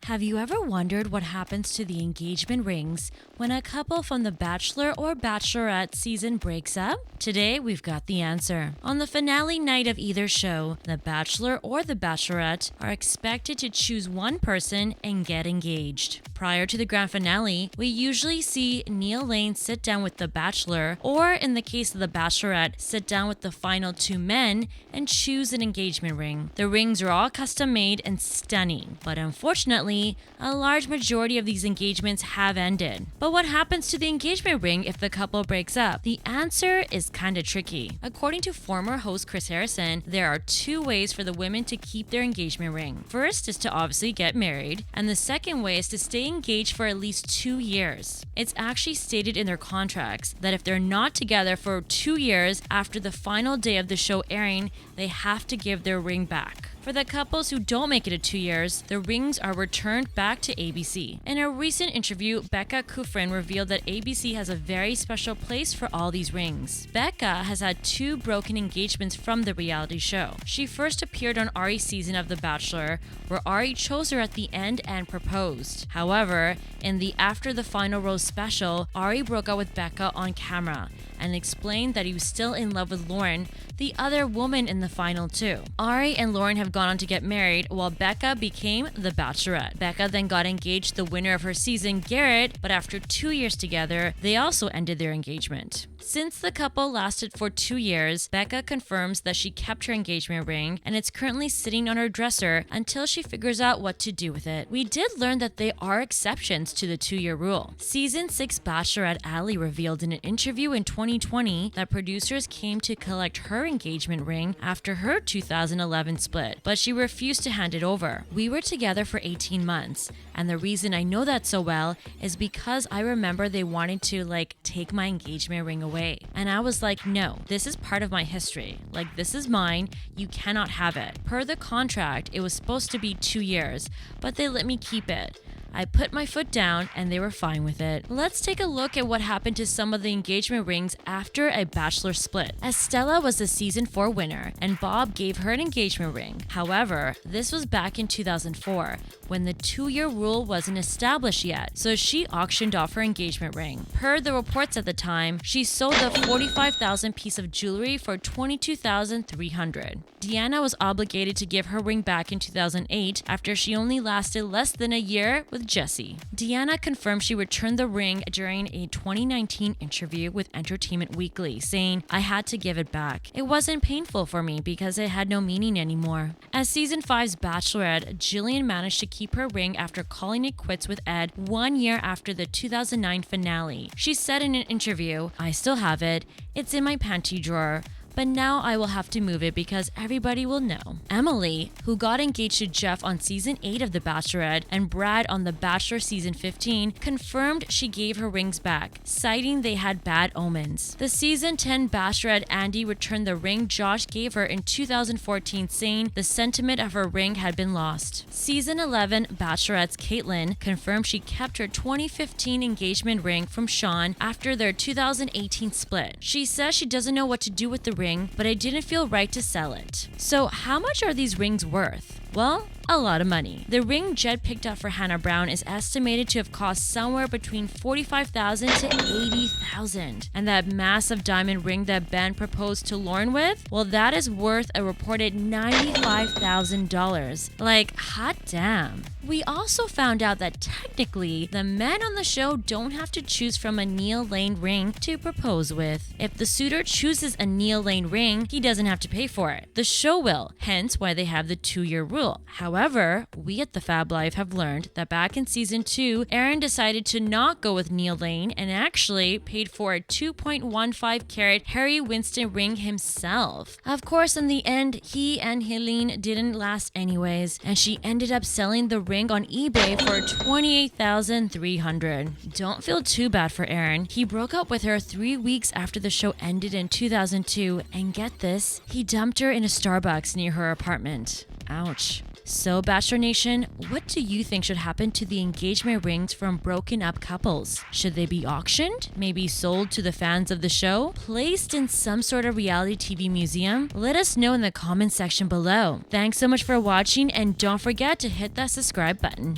Have you ever wondered what happens to the engagement rings when a couple from the Bachelor or Bachelorette season breaks up? Today, we've got the answer. On the finale night of either show, the Bachelor or the Bachelorette are expected to choose one person and get engaged. Prior to the grand finale, we usually see Neil Lane sit down with the Bachelor, or in the case of the Bachelorette, sit down with the final two men and choose an engagement ring. The rings are all custom made and stunning, but unfortunately, a large majority of these engagements have ended. But what happens to the engagement ring if the couple breaks up? The answer is kinda tricky. According to former host Chris Harrison, there are two ways for the women to keep their engagement ring. First is to obviously get married, and the second way is to stay engaged for at least 2 years. It's actually stated in their contracts that if they're not together for 2 years after the final day of the show airing, they have to give their ring back. For the couples who don't make it to 2 years, the rings are returned back to ABC. In a recent interview, Becca revealed that ABC has a very special place for all these rings. Becca has had 2 broken engagements from the reality show. She first appeared on Ari's season of The Bachelor, where Ari chose her at the end and proposed. However, in the After the Final Rose special, Ari broke up with Becca on camera and explained that he was still in love with Lauren, the other woman in the final 2. Ari and Lauren have gone on to get married, while Becca became the Bachelorette. Becca then got engaged to the winner of her season, Garrett, but after 2 years together, they also ended their engagement. Since the couple lasted for 2 years, Becca confirms that she kept her engagement ring and it's currently sitting on her dresser until she figures out what to do with it. We did learn that there are exceptions to the 2-year rule. Season 6 Bachelorette Ali revealed in an interview in 2020 that producers came to collect her engagement ring after her 2011 split, but she refused to hand it over. "We were together for 18 months, and the reason I know that so well is because I remember they wanted to take my engagement ring away. And I was like, no, this is part of my history. This is mine. You cannot have it. Per the contract, it was supposed to be 2 years, but they let me keep it. I put my foot down and they were fine with it." Let's take a look at what happened to some of the engagement rings after a Bachelor split. Estella was the season 4 winner and Bob gave her an engagement ring. However, this was back in 2004 when the 2-year rule wasn't established yet, so she auctioned off her engagement ring. Per the reports at the time, she sold the 45,000 piece of jewelry for $22,300. Deanna was obligated to give her ring back in 2008 after she only lasted less than a year with Jesse. Deanna confirmed she returned the ring during a 2019 interview with Entertainment Weekly, saying, "I had to give it back. It wasn't painful for me because it had no meaning anymore." As season 5's Bachelorette, Jillian managed to keep her ring after calling it quits with Ed 1 year after the 2009 finale. She said in an interview, "I still have it. It's in my panty drawer. But now I will have to move it because everybody will know." Emily, who got engaged to Jeff on season 8 of The Bachelorette and Brad on The Bachelor season 15, confirmed she gave her rings back, citing they had bad omens. The season 10 Bachelorette Andy returned the ring Josh gave her in 2014, saying the sentiment of her ring had been lost. Season 11 Bachelorette's Caitlyn confirmed she kept her 2015 engagement ring from Sean after their 2018 split. She says she doesn't know what to do with the ring, but it didn't feel right to sell it. So how much are these rings worth? Well, a lot of money. The ring Jed picked up for Hannah Brown is estimated to have cost somewhere between $45,000 to $80,000. And that massive diamond ring that Ben proposed to Lauren with? Well, that is worth a reported $95,000. Hot damn. We also found out that technically, the men on the show don't have to choose from a Neil Lane ring to propose with. If the suitor chooses a Neil Lane ring, he doesn't have to pay for it. The show will, hence why they have the 2-year rule. However, we at The Fab Life have learned that back in season 2, Aaron decided to not go with Neil Lane and actually paid for a 2.15 carat Harry Winston ring himself. Of course, in the end, he and Helene didn't last anyways, and she ended up selling the ring on eBay for $28,300. Don't feel too bad for Aaron. He broke up with her 3 weeks after the show ended in 2002, and get this, he dumped her in a Starbucks near her apartment. Ouch. So, Bachelor Nation, what do you think should happen to the engagement rings from broken up couples? Should they be auctioned? Maybe sold to the fans of the show? Placed in some sort of reality TV museum? Let us know in the comment section below. Thanks so much for watching, and don't forget to hit that subscribe button.